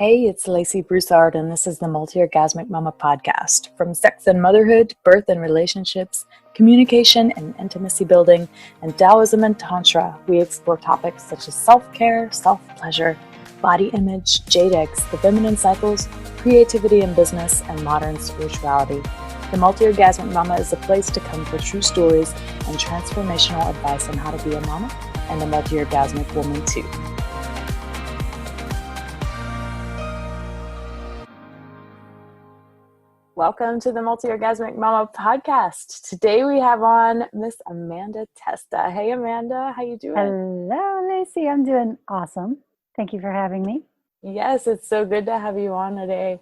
Hey, it's Lacey Broussard, and this is the Multi-Orgasmic Mama podcast. From sex and motherhood, birth and relationships, communication and intimacy building, and Taoism and Tantra, we explore topics such as self-care, self-pleasure, body image, jade eggs, the feminine cycles, creativity in business, and modern spirituality. The Multi-Orgasmic Mama is a place to come for true stories and transformational advice on how to be a mama and a multi-orgasmic woman too. Welcome to the Multi-Orgasmic Mama podcast. Today we have on Miss Amanda Testa. Hey Amanda, how you doing? Hello Lacey, I'm doing awesome. Thank you for having me. Yes, it's so good to have you on today.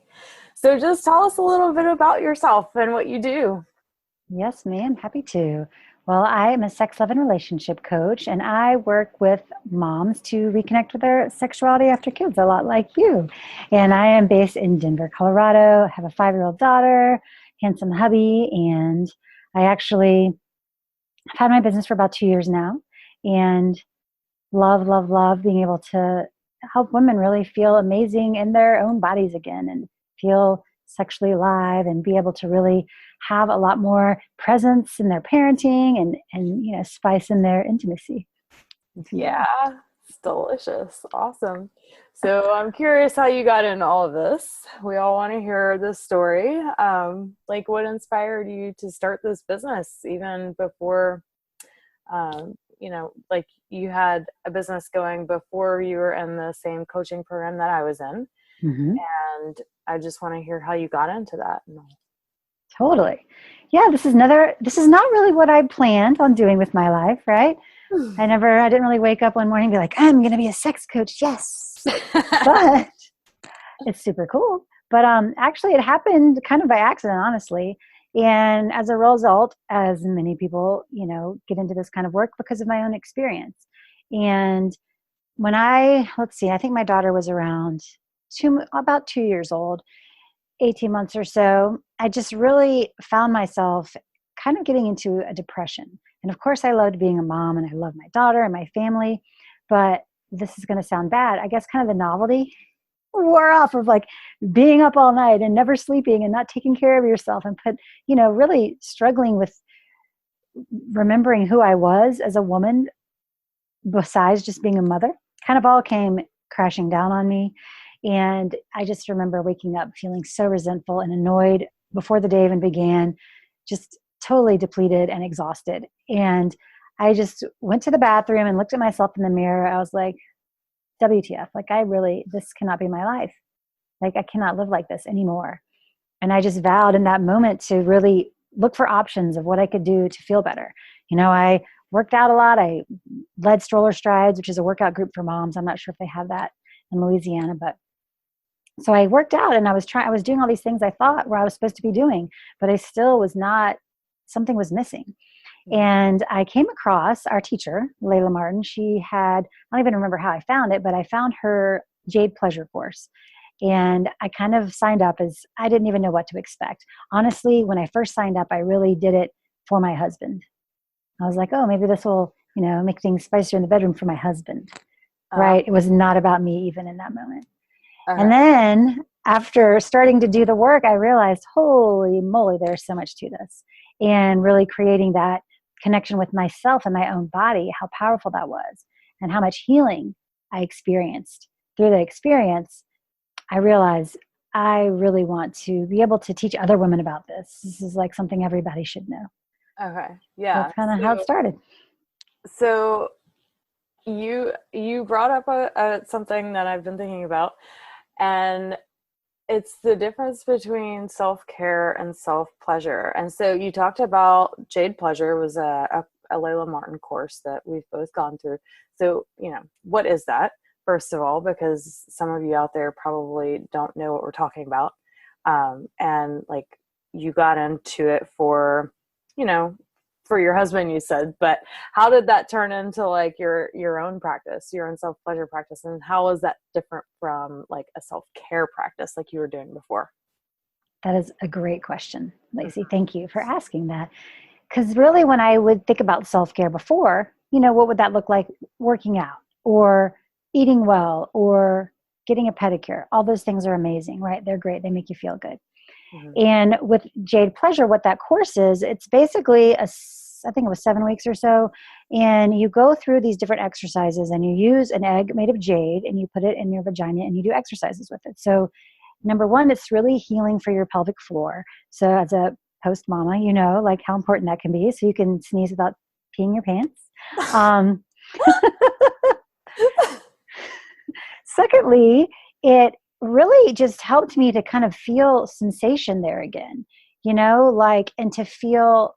So just tell us a little bit about yourself and what you do. Yes, ma'am, happy to. Well, I am a sex, love, and relationship coach, and I work with moms to reconnect with their sexuality after kids, a lot like you. And I am based in Denver, Colorado. I have a 5-year-old daughter, handsome hubby, and I actually have had my business for about 2 years now, and love being able to help women really feel amazing in their own bodies again and feel sexually alive and be able to really have a lot more presence in their parenting and spice in their intimacy. Yeah, it's delicious. Awesome. So I'm curious how you got into all of this. We all want to hear this story. Like what inspired you to start this business even before, like you had a business going before you were in the same coaching program that I was in. Mm-hmm. And I just want to hear how you got into that. Totally. Yeah, this is not really what I planned on doing with my life, right? I didn't really wake up one morning and be like, I'm going to be a sex coach. Yes. But it's super cool. But actually it happened kind of by accident, honestly. And as a result, as many people, get into this kind of work because of my own experience. And when I think my daughter was around about 2 years old, 18 months or so, I just really found myself kind of getting into a depression. And of course I loved being a mom and I love my daughter and my family, but this is going to sound bad. I guess kind of the novelty wore off of like being up all night and never sleeping and not taking care of yourself and really struggling with remembering who I was as a woman besides just being a mother kind of all came crashing down on me. And I just remember waking up feeling so resentful and annoyed before the day even began, just totally depleted and exhausted. And I just went to the bathroom and looked at myself in the mirror. I was like, WTF, this cannot be my life. Like, I cannot live like this anymore. And I just vowed in that moment to really look for options of what I could do to feel better. I worked out a lot. I led Stroller Strides, which is a workout group for moms. I'm not sure if they have that in Louisiana, but so I worked out and I was doing all these things I thought where I was supposed to be doing, but I still was not, something was missing. And I came across our teacher, Layla Martin. She had, I don't even remember how I found it, but I found her Jade Pleasure course. And I kind of signed up as I didn't even know what to expect. Honestly, when I first signed up, I really did it for my husband. I was like, oh, maybe this will, make things spicier in the bedroom for my husband. Right? It was not about me even in that moment. And then after starting to do the work, I realized, holy moly, there's so much to this. And really creating that connection with myself and my own body, how powerful that was and how much healing I experienced. Through the experience, I realized I really want to be able to teach other women about this. This is like something everybody should know. Okay. Yeah. That's kind of how it started. So you brought up something that I've been thinking about, and it's the difference between self-care and self-pleasure. And so you talked about Jade Pleasure was a Layla Martin course that we've both gone through. So, what is that, first of all, because some of you out there probably don't know what we're talking about. And like you got into it for your husband, you said, but how did that turn into like your own practice, your own self-pleasure practice? And how was that different from like a self-care practice like you were doing before? That is a great question, Lacey. Thank you for asking that. Because really when I would think about self-care before, what would that look like? Working out or eating well or getting a pedicure, all those things are amazing, right? They're great. They make you feel good. Mm-hmm. And with Jade Pleasure, what that course is, it's basically I think it was 7 weeks or so. And you go through these different exercises and you use an egg made of jade and you put it in your vagina and you do exercises with it. So number one, it's really healing for your pelvic floor. So as a post mama, you know, like how important that can be. So you can sneeze without peeing your pants. Um, Secondly, it really just helped me to kind of feel sensation there again, you know, like, and to feel,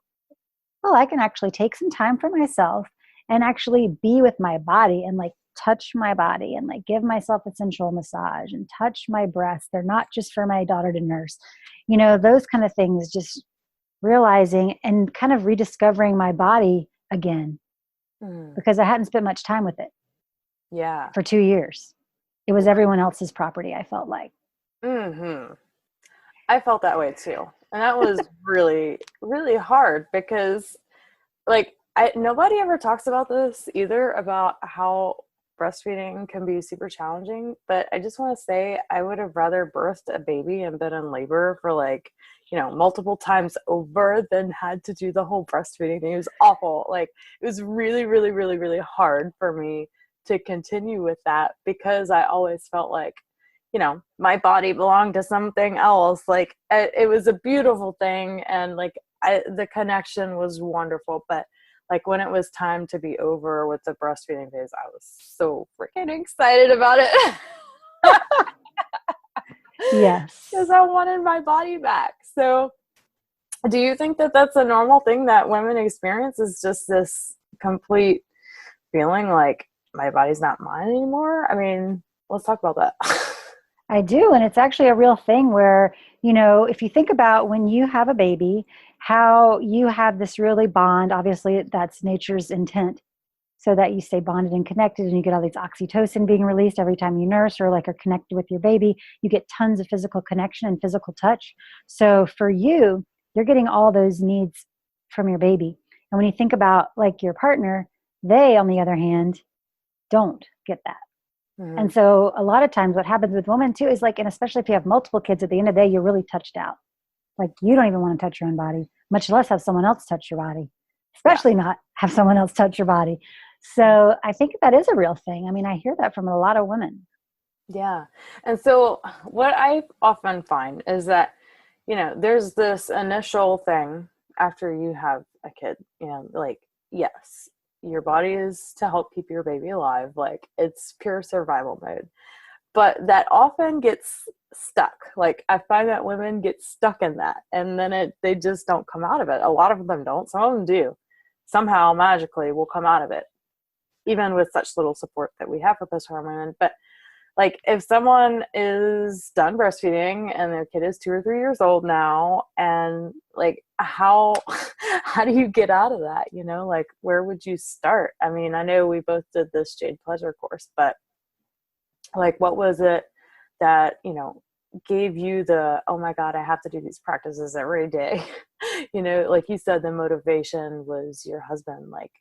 well, I can actually take some time for myself and actually be with my body and like touch my body and like give myself a sensual massage and touch my breasts. They're not just for my daughter to nurse, you know, those kind of things, just realizing and kind of rediscovering my body again because I hadn't spent much time with it Yeah. for 2 years. It was everyone else's property, I felt like. Mm-hmm. I felt that way too. And that was really, really hard because like nobody ever talks about this either, about how breastfeeding can be super challenging. But I just want to say I would have rather birthed a baby and been in labor for like, you know, multiple times over than had to do the whole breastfeeding thing. It was awful. Like it was really, really, really, really hard for me to continue with that because I always felt like, you know, my body belonged to something else. Like it was a beautiful thing. And like the connection was wonderful. But like when it was time to be over with the breastfeeding phase, I was so freaking excited about it. Yes. Because I wanted my body back. So do you think that that's a normal thing that women experience, is just this complete feeling like my body's not mine anymore? I mean, let's talk about that. I do. And it's actually a real thing where, you know, if you think about when you have a baby, how you have this really bond, obviously that's nature's intent, so that you stay bonded and connected and you get all these oxytocin being released every time you nurse or like are connected with your baby. You get tons of physical connection and physical touch. So for you, you're getting all those needs from your baby. And when you think about like your partner, they, on the other hand, don't get that. Mm-hmm. And so a lot of times what happens with women too is like, and especially if you have multiple kids, at the end of the day, you're really touched out. Like you don't even want to touch your own body, much less have someone else touch your body, especially not have someone else touch your body. So I think that is a real thing. I mean, I hear that from a lot of women. Yeah. And so what I often find is that, you know, there's this initial thing after you have a kid, you know, like, yes, your body is to help keep your baby alive. Like it's pure survival mode, but that often gets stuck. Like I find that women get stuck in that and then they just don't come out of it. A lot of them don't. Some of them do. Somehow magically will come out of it, even with such little support that we have for postpartum women. But like if someone is done breastfeeding and their kid is 2 or 3 years old now, and like how do you get out of that? You know, like where would you start? I mean, I know we both did this Jade Pleasure course, but like what was it that, you know, gave you the, oh my God, I have to do these practices every day? You know, like you said, the motivation was your husband. Like,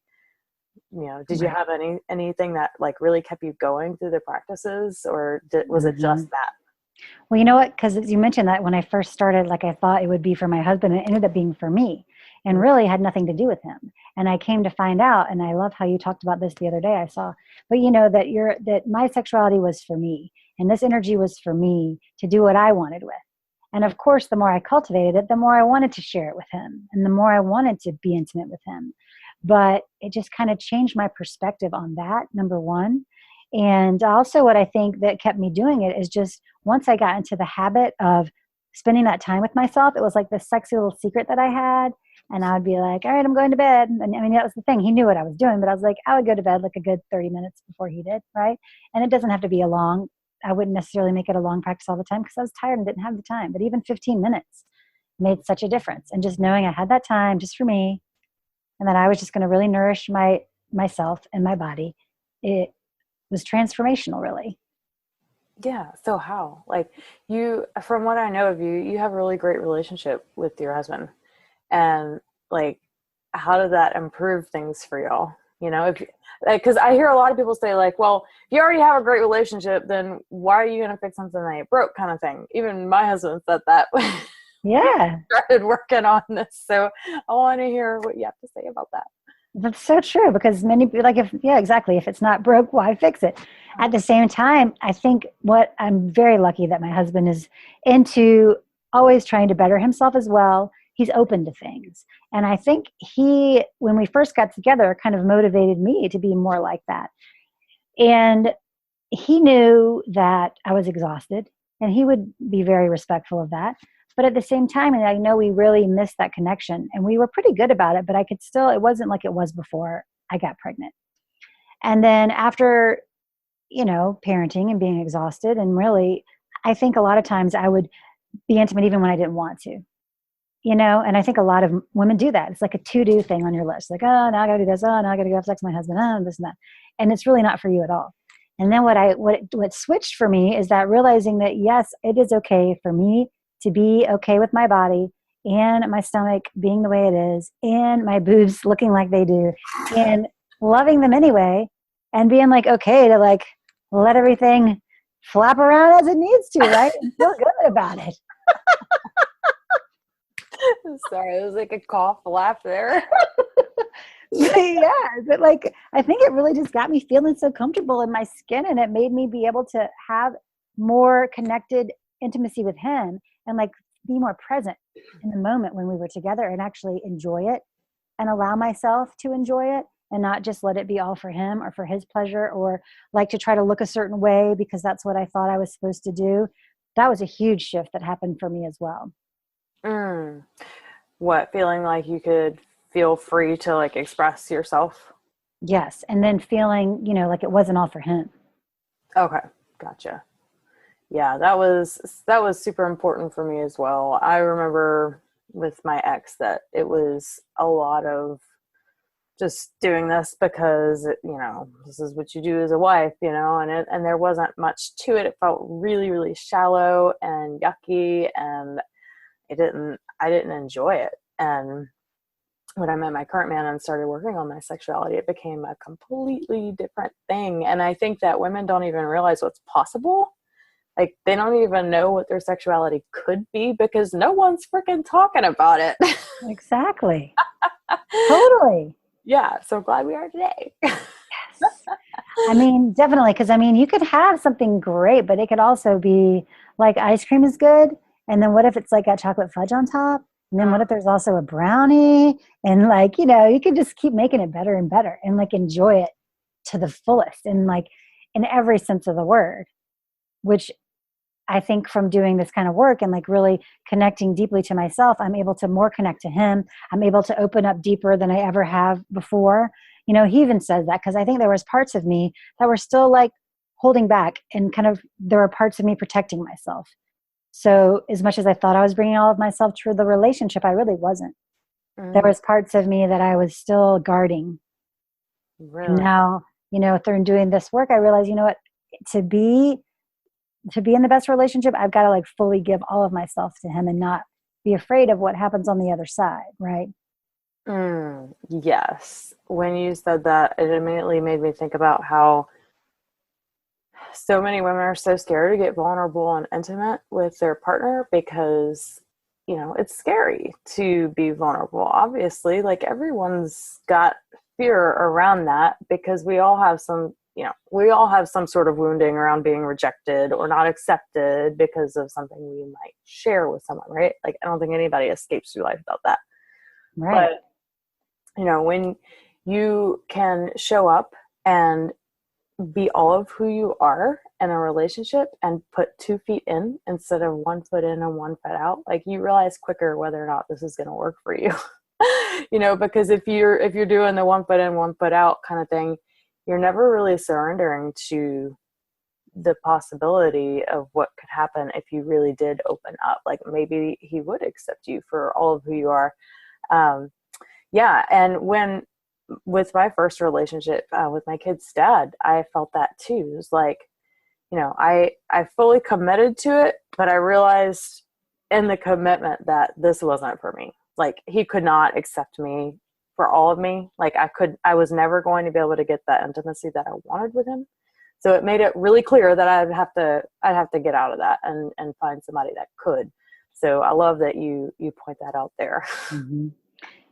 you know, did you have anything that like really kept you going through the practices, or was it just that? Well, you know what? Because you mentioned that when I first started, like I thought it would be for my husband, and it ended up being for me, and really had nothing to do with him. And I came to find out, and I love how you talked about this the other day. I saw, but you know that my sexuality was for me, and this energy was for me to do what I wanted with. And of course, the more I cultivated it, the more I wanted to share it with him, and the more I wanted to be intimate with him. But it just kind of changed my perspective on that, number one. And also what I think that kept me doing it is just once I got into the habit of spending that time with myself, it was like this sexy little secret that I had. And I would be like, all right, I'm going to bed. And I mean, that was the thing. He knew what I was doing, but I was like, I would go to bed like a good 30 minutes before he did, right? And it doesn't have to be I wouldn't necessarily make it a long practice all the time because I was tired and didn't have the time. But even 15 minutes made such a difference. And just knowing I had that time just for me, and that I was just going to really nourish myself and my body, it was transformational, really. Yeah. So how, like you, from what I know of you, you have a really great relationship with your husband, and like, how did that improve things for y'all? You know, if because I hear a lot of people say like, well, if you already have a great relationship, then why are you going to fix something that ain't broke, kind of thing. Even my husband said that when Yeah. we started working on this. So I want to hear what you have to say about that. That's so true, because many people, like, if, yeah, exactly. If it's not broke, why fix it? At the same time, I think what I'm very lucky that my husband is into always trying to better himself as well. He's open to things. And I think he, when we first got together, kind of motivated me to be more like that. And he knew that I was exhausted, and he would be very respectful of that. But at the same time, and I know we really missed that connection, and we were pretty good about it, but I could still, it wasn't like it was before I got pregnant. And then after, parenting and being exhausted, and really, I think a lot of times I would be intimate even when I didn't want to, and I think a lot of women do that. It's like a to-do thing on your list. Like, oh, now I gotta do this. Oh, now I gotta go have sex with my husband. Oh, this and that. And it's really not for you at all. And then what switched for me is that realizing that, yes, it is okay for me to be okay with my body and my stomach being the way it is and my boobs looking like they do and loving them anyway, and being like, okay to like let everything flap around as it needs to, right? And feel good about it. Sorry, it was like a cough laugh there. Yeah, but like, I think it really just got me feeling so comfortable in my skin, and it made me be able to have more connected intimacy with him, and like be more present in the moment when we were together, and actually enjoy it and allow myself to enjoy it, and not just let it be all for him or for his pleasure, or like to try to look a certain way because that's what I thought I was supposed to do. That was a huge shift that happened for me as well. What, feeling like you could feel free to like express yourself? Yes. And then feeling, like it wasn't all for him. Okay, gotcha. Yeah, that was super important for me as well. I remember with my ex that it was a lot of just doing this because this is what you do as a wife, and there wasn't much to it. It felt really, really shallow and yucky, and I didn't enjoy it. And when I met my current man and started working on my sexuality, it became a completely different thing. And I think that women don't even realize what's possible. Like, they don't even know what their sexuality could be because no one's freaking talking about it. Exactly. Totally. Yeah. So glad we are today. Yes. I mean, definitely. Because you could have something great, but it could also be like ice cream is good. And then what if it's like got chocolate fudge on top? And then what if there's also a brownie? And like, you can just keep making it better and better, and like enjoy it to the fullest, and like in every sense of the word, which I think from doing this kind of work and like really connecting deeply to myself, I'm able to more connect to him. I'm able to open up deeper than I ever have before. He even says that because I think there was parts of me that were still like holding back, and kind of there were parts of me protecting myself. So as much as I thought I was bringing all of myself to the relationship, I really wasn't. There was parts of me that I was still guarding. Really? And now, through doing this work, I realize, what, to be in the best relationship, I've got to like fully give all of myself to him and not be afraid of what happens on the other side. Right. Yes. When you said that, it immediately made me think about how so many women are so scared to get vulnerable and intimate with their partner because, it's scary to be vulnerable. Obviously, like, everyone's got fear around that because we all have some sort of wounding around being rejected or not accepted because of something we might share with someone, right? Like, I don't think anybody escapes through life without that. Right. But, when you can show up and be all of who you are in a relationship and put 2 feet in instead of 1 foot in and 1 foot out, like, you realize quicker whether or not this is going to work for you. Because if you're doing the 1 foot in, 1 foot out kind of thing, you're never really surrendering to the possibility of what could happen if you really did open up. Like, maybe he would accept you for all of who you are. Yeah. And with my first relationship with my kid's dad, I felt that too. It was like, I fully committed to it, but I realized in the commitment that this wasn't for me. Like, he could not accept me for all of me. Like I was never going to be able to get that intimacy that I wanted with him. So it made it really clear that I'd have to get out of that and find somebody that could. So I love that you point that out there. Mm-hmm.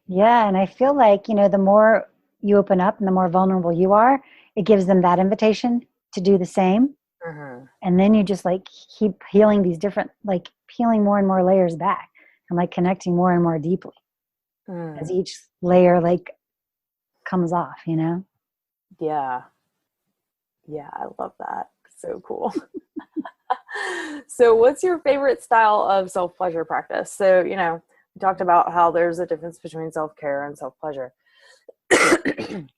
Yeah. And I feel like, the more you open up and the more vulnerable you are, it gives them that invitation to do the same. Mm-hmm. And then you just like keep peeling these different, like peeling more and more layers back and like connecting more and more deeply as each layer like comes off, Yeah. Yeah, I love that. So cool. So what's your favorite style of self-pleasure practice? So, we talked about how there's a difference between self-care and self-pleasure. And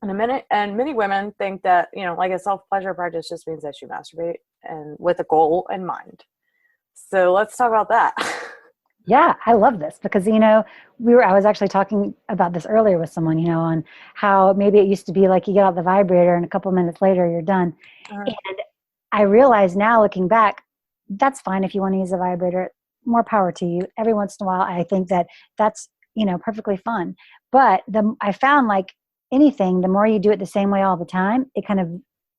many women think that, like a self-pleasure practice just means that you masturbate and with a goal in mind. So let's talk about that. Yeah, I love this because, I was actually talking about this earlier with someone, on how maybe it used to be like you get out the vibrator and a couple minutes later you're done. And I realize now looking back, that's fine if you want to use a vibrator, more power to you. Every once in a while, I think that's, perfectly fun. But I found like anything, the more you do it the same way all the time, it kind of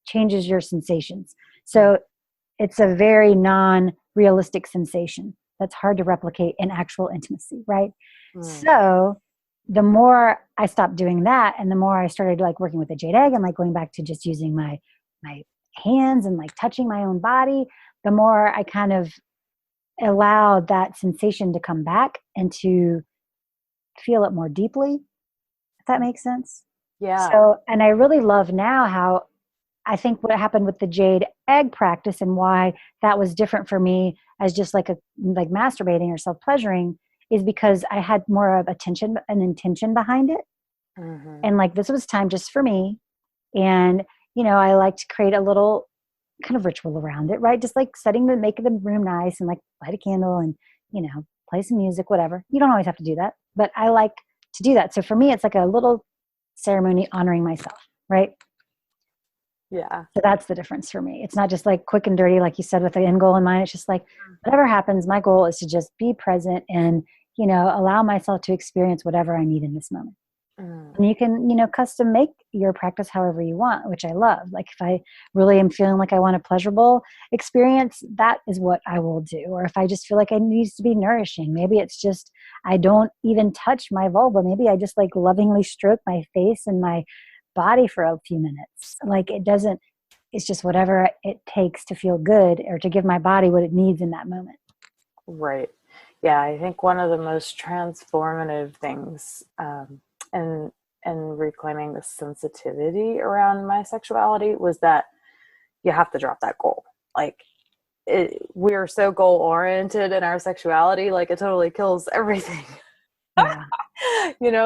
changes your sensations. So it's a very non-realistic sensation that's hard to replicate in actual intimacy, right? So the more I stopped doing that and the more I started like working with the jade egg and like going back to just using my hands and like touching my own body, the more I kind of allowed that sensation to come back and to feel it more deeply, if that makes sense. Yeah. So, and I really love now how I think what happened with the jade egg practice and why that was different for me as just like masturbating or self-pleasuring is because I had more of an intention behind it. Mm-hmm. And like, this was time just for me. And, I like to create a little kind of ritual around it, right? Just like making the room nice and like light a candle and, play some music, whatever. You don't always have to do that, but I like to do that. So for me, it's like a little ceremony honoring myself, right? Yeah. So that's the difference for me. It's not just like quick and dirty, like you said, with the end goal in mind. It's just like whatever happens, my goal is to just be present and, allow myself to experience whatever I need in this moment. And you can, custom make your practice however you want, which I love. Like if I really am feeling like I want a pleasurable experience, that is what I will do. Or if I just feel like it needs to be nourishing, maybe it's just, I don't even touch my vulva. Maybe I just like lovingly stroke my face and my body for a few minutes. Like it's just whatever it takes to feel good or to give my body what it needs in that moment. Right. Yeah. I think one of the most transformative things, and reclaiming the sensitivity around my sexuality was that you have to drop that goal. Like we're so goal oriented in our sexuality, like it totally kills everything. Yeah.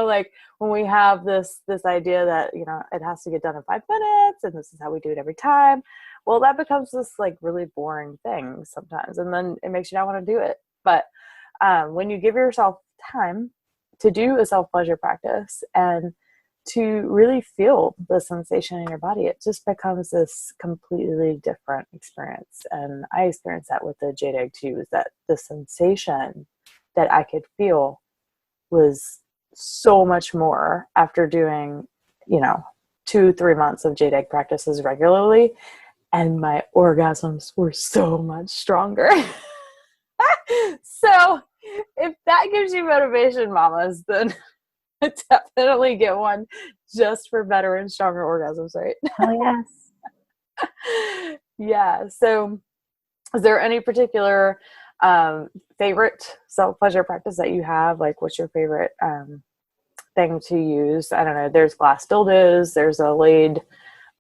Like when we have this idea that, it has to get done in 5 minutes and this is how we do it every time. Well, that becomes this like really boring thing sometimes. And then it makes you not want to do it. But when you give yourself time to do a self-pleasure practice and to really feel the sensation in your body, it just becomes this completely different experience. And I experienced that with the jade egg too, is that the sensation that I could feel was so much more after doing, 2-3 months of jade egg practices regularly. And my orgasms were so much stronger. So if that gives you motivation, mamas, then definitely get one just for better and stronger orgasms, right? Oh, yes. Yeah. So is there any particular favorite self-pleasure practice that you have? Like what's your favorite thing to use? I don't know. There's glass dildos. There's a laid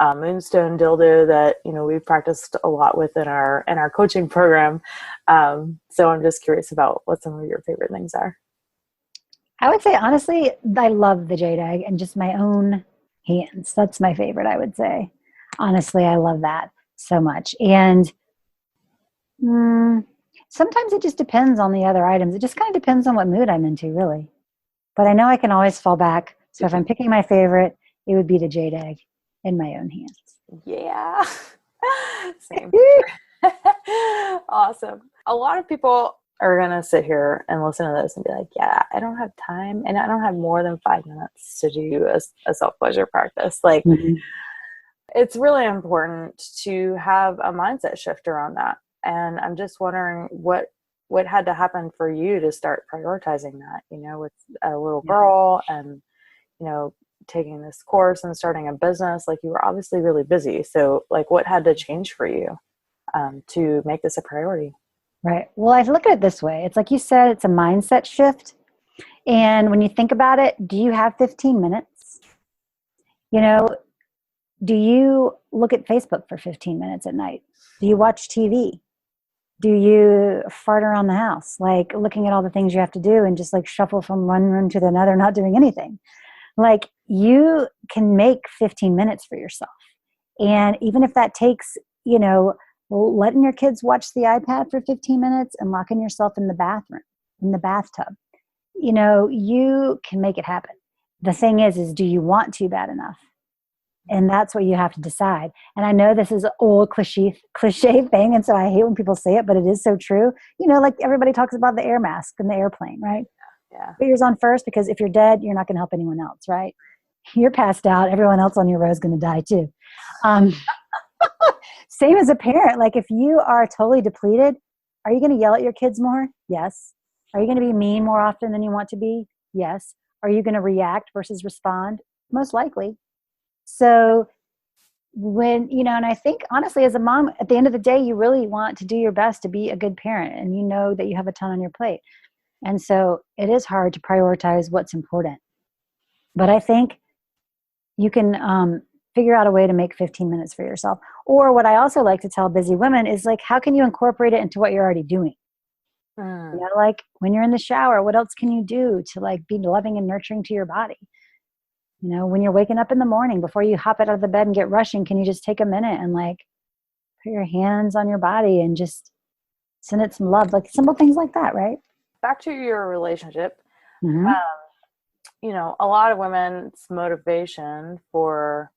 moonstone dildo that we've practiced a lot with in our coaching program. So I'm just curious about what some of your favorite things are. I would say honestly, I love the jade egg and just my own hands. That's my favorite, I would say. Honestly, I love that so much. And sometimes it just depends on the other items. It just kind of depends on what mood I'm into, really. But I know I can always fall back. So if I'm picking my favorite, it would be the jade egg in my own hands. Yeah. Same. Awesome. A lot of people are going to sit here and listen to this and be like, yeah, I don't have time and I don't have more than 5 minutes to do a self-pleasure practice. Like, Mm-hmm. it's really important to have a mindset shift around that. And I'm just wondering what had to happen for you to start prioritizing that, with a little girl and, taking this course and starting a business. Like, you were obviously really busy. So like, what had to change for you to make this a priority? Right. Well, I look at it this way. It's like you said, it's a mindset shift. And when you think about it, do you have 15 minutes? Do you look at Facebook for 15 minutes at night? Do you watch TV? Do you fart around the house, like looking at all the things you have to do and just like shuffle from one room to another, not doing anything? Like, you can make 15 minutes for yourself. And even if that takes, letting your kids watch the iPad for 15 minutes and locking yourself in the bathroom, in the bathtub, you can make it happen. The thing is do you want to bad enough? And that's what you have to decide. And I know this is an old cliche thing, and so I hate when people say it, but it is so true. Like everybody talks about the air mask in the airplane, right? Yeah. Put yours on first, because if you're dead, you're not going to help anyone else, right? You're passed out. Everyone else on your row is going to die too. Same as a parent. Like, if you are totally depleted, are you going to yell at your kids more? Yes. Are you going to be mean more often than you want to be? Yes. Are you going to react versus respond? Most likely. So when, and I think honestly, as a mom, at the end of the day, you really want to do your best to be a good parent, and you know that you have a ton on your plate. And so it is hard to prioritize what's important. But I think you can figure out a way to make 15 minutes for yourself. Or what I also like to tell busy women is, like, how can you incorporate it into what you're already doing? Like when you're in the shower, what else can you do to like be loving and nurturing to your body? When you're waking up in the morning, before you hop out of the bed and get rushing, can you just take a minute and like put your hands on your body and just send it some love? Like simple things like that, right? Back to your relationship. Mm-hmm. A lot of women's motivation for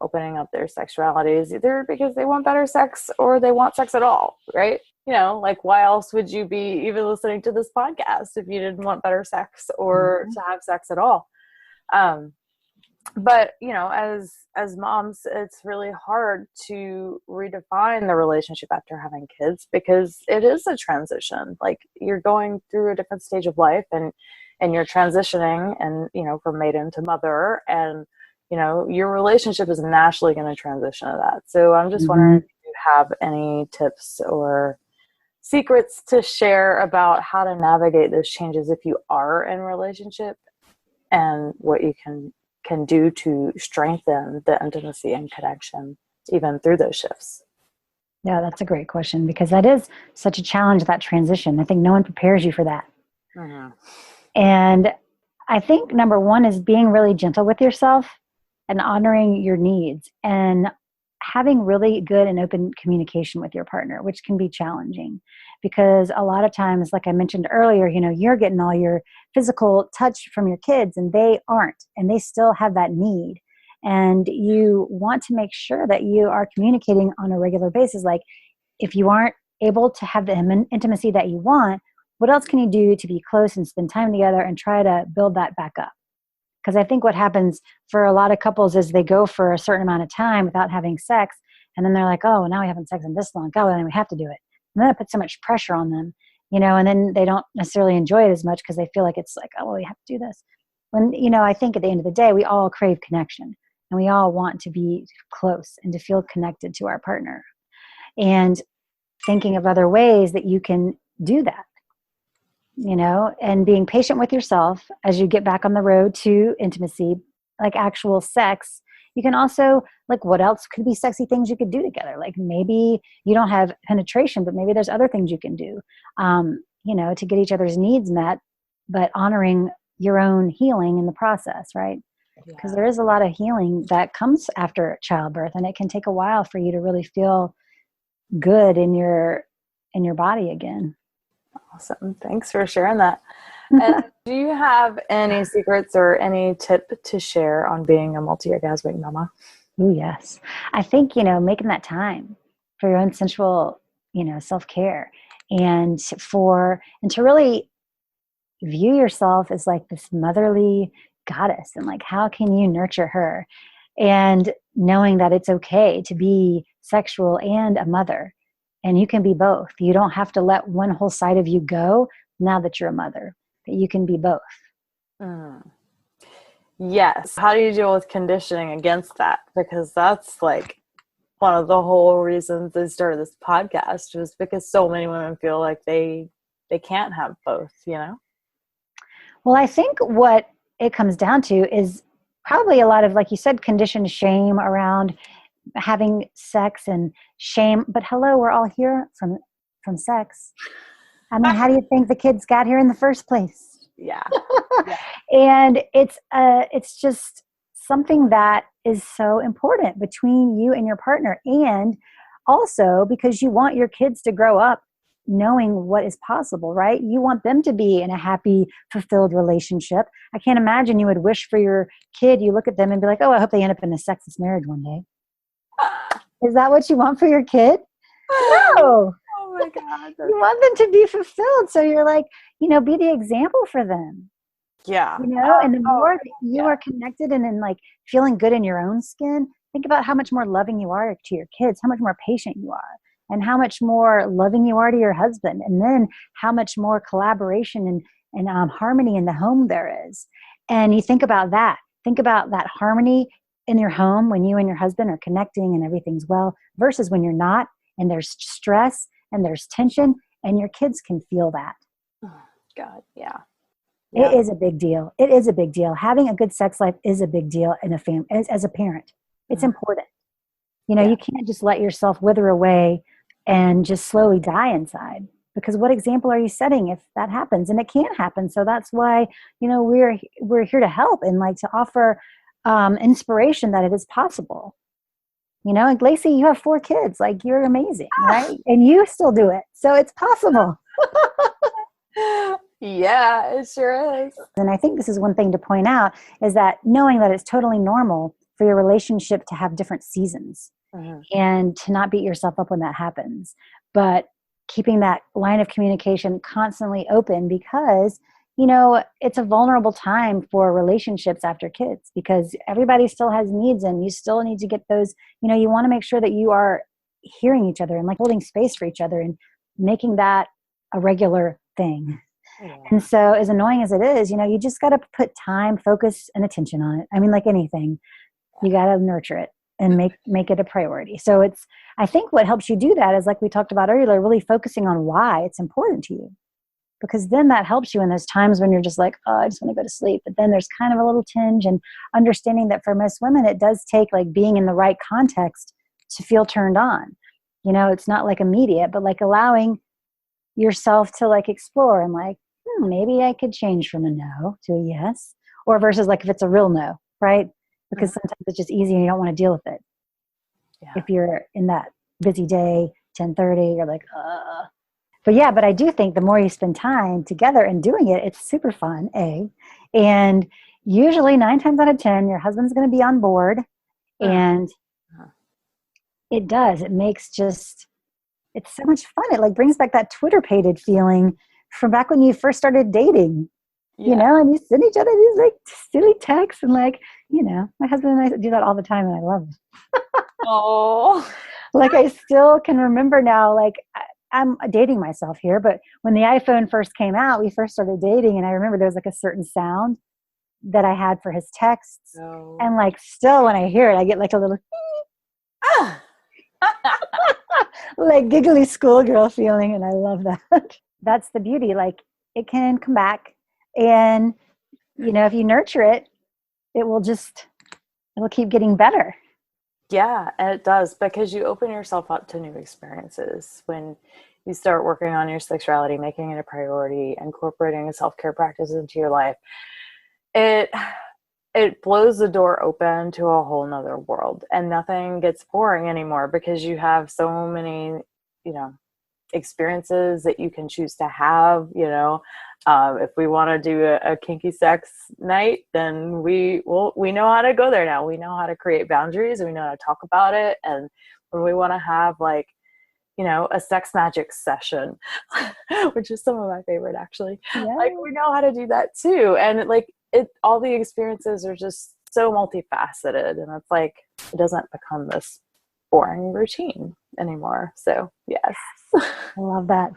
opening up their sexuality is either because they want better sex or they want sex at all, right? Like, why else would you be even listening to this podcast if you didn't want better sex or to have sex at all? But as moms, it's really hard to redefine the relationship after having kids, because it is a transition. Like, you're going through a different stage of life, and you're transitioning, and from maiden to mother, and your relationship is naturally going to transition to that. So I'm just wondering if you have any tips or secrets to share about how to navigate those changes if you are in a relationship, and what you can do to strengthen the intimacy and connection even through those shifts. Yeah, that's a great question, because that is such a challenge, that transition. I think no one prepares you for that. Mm-hmm. And I think number one is being really gentle with yourself and honoring your needs, and having really good and open communication with your partner, which can be challenging because a lot of times, like I mentioned earlier, you're getting all your physical touch from your kids and they aren't, and they still have that need. And you want to make sure that you are communicating on a regular basis. Like, if you aren't able to have the intimacy that you want, what else can you do to be close and spend time together and try to build that back up? Because I think what happens for a lot of couples is they go for a certain amount of time without having sex, and then they're like, oh, now we haven't sex in this long. Oh, well, then we have to do it. And then it puts so much pressure on them, and then they don't necessarily enjoy it as much because they feel like it's like, oh, well, we have to do this. When, I think at the end of the day, we all crave connection, and we all want to be close and to feel connected to our partner. And thinking of other ways that you can do that. And being patient with yourself as you get back on the road to intimacy, like actual sex. You can also, like, what else could be sexy things you could do together? Like, maybe you don't have penetration, but maybe there's other things you can do, to get each other's needs met, but honoring your own healing in the process, right? Because there is a lot of healing that comes after childbirth, and it can take a while for you to really feel good in your body again. Awesome. Thanks for sharing that. And do you have any secrets or any tip to share on being a multi-orgasmic mama? Oh, yes. I think, making that time for your own sensual, self-care. and to really view yourself as like this motherly goddess, and like how can you nurture her, and knowing that it's okay to be sexual and a mother, and you can be both. You don't have to let one whole side of you go now that you're a mother, that you can be both. Yes. How do you deal with conditioning against that? Because that's like one of the whole reasons I started this podcast, was because so many women feel like they can't have both, you know? Well, I think what it comes down to is probably a lot of, like you said, conditioned shame around having sex, and shame. But hello, we're all here from sex. I mean, how do you think the kids got here in the first place? Yeah. Yeah. And it's just something that is so important between you and your partner, and also because you want your kids to grow up knowing what is possible, right? You want them to be in a happy, fulfilled relationship. I can't imagine you would wish for your kid, you look at them and be like, oh, I hope they end up in a sexless marriage one day. Is that what you want for your kid? No. Oh my God. You want them to be fulfilled. So you're like, be the example for them. Yeah. And the more that you are connected and in like feeling good in your own skin, think about how much more loving you are to your kids, how much more patient you are, and how much more loving you are to your husband. And then how much more collaboration and harmony in the home there is. And you think about that. Think about that harmony in your home when you and your husband are connecting and everything's well, versus when you're not, and there's stress and there's tension, and your kids can feel that. Oh, God, yeah. It is a big deal. It is a big deal. Having a good sex life is a big deal in a family. As a parent, it's important. You can't just let yourself wither away and just slowly die inside, because what example are you setting if that happens? And it can happen. So that's why, we're here to help and like to offer inspiration that it is possible. Like Lacey, you have 4 kids, like you're amazing, right? And you still do it. So it's possible. Yeah, it sure is. And I think this is one thing to point out, is that knowing that it's totally normal for your relationship to have different seasons, and to not beat yourself up when that happens, but keeping that line of communication constantly open, because it's a vulnerable time for relationships after kids, because everybody still has needs, and you still need to get those, you want to make sure that you are hearing each other and like holding space for each other and making that a regular thing. And so as annoying as it is, you just got to put time, focus, and attention on it. I mean, like anything, you got to nurture it and make it a priority. So I think what helps you do that is, like we talked about earlier, really focusing on why it's important to you. Because then that helps you in those times when you're just like, oh, I just want to go to sleep. But then there's kind of a little tinge, and understanding that for most women, it does take like being in the right context to feel turned on. It's not like immediate, but like allowing yourself to like explore and like, maybe I could change from a no to a yes, or versus like if it's a real no, right? Because sometimes it's just easy and you don't want to deal with it. Yeah. If you're in that busy day, 10:30, you're like, But I do think the more you spend time together and doing it, it's super fun, and usually 9 times out of 10, your husband's going to be on board, and it makes it's so much fun. It like brings back that Twitter-pated feeling from back when you first started dating, and you send each other these like silly texts, and like, my husband and I do that all the time, and I love it. Oh, like I still can remember now, like I'm dating myself here, but when the iPhone first came out, we first started dating, and I remember there was like a certain sound that I had for his texts, and like still when I hear it, I get like a little like giggly schoolgirl feeling, and I love that. That's the beauty. Like it can come back, and if you nurture it, it'll keep getting better. Yeah, and it does, because you open yourself up to new experiences when you start working on your sexuality, making it a priority, incorporating a self-care practice into your life. It blows the door open to a whole nother world, and nothing gets boring anymore, because you have so many, experiences that you can choose to have. If we want to do a kinky sex night, then we know how to go there now. We know how to create boundaries, and we know how to talk about it. And when we want to have like, a sex magic session, which is some of my favorite actually. Like, Yeah. we know how to do that too. And like all the experiences are just so multifaceted, and it's like, it doesn't become this boring routine anymore. So yes. I love that.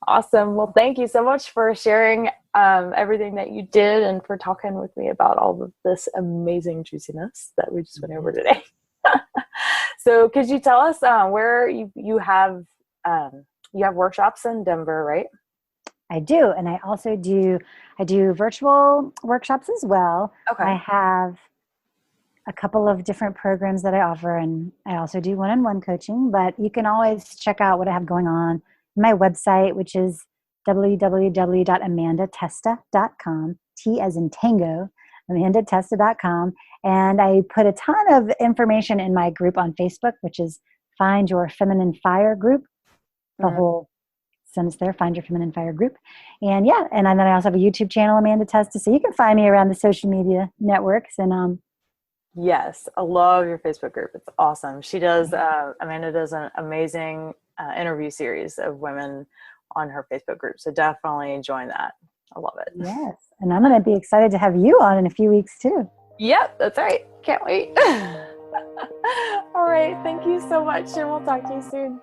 Awesome. Well, thank you so much for sharing everything that you did, and for talking with me about all of this amazing juiciness that we just went over today. So could you tell us where you have workshops in Denver, right? I do. And I do virtual workshops as well. Okay. I have a couple of different programs that I offer, and I also do one-on-one coaching, but you can always check out what I have going on my website, which is www.amandatesta.com, T as in tango, amandatesta.com. And I put a ton of information in my group on Facebook, which is Find Your Feminine Fire group. The whole sentence there, Find Your Feminine Fire group. And yeah, and then I also have a YouTube channel, Amanda Testa, so you can find me around the social media networks. And Yes, I love your Facebook group. It's awesome. Amanda does an amazing interview series of women on her Facebook group. So definitely join that. I love it. yes, and I'm going to be excited to have you on in a few weeks too. Yep, that's right. Can't wait. All right. Thank you so much, and we'll talk to you soon.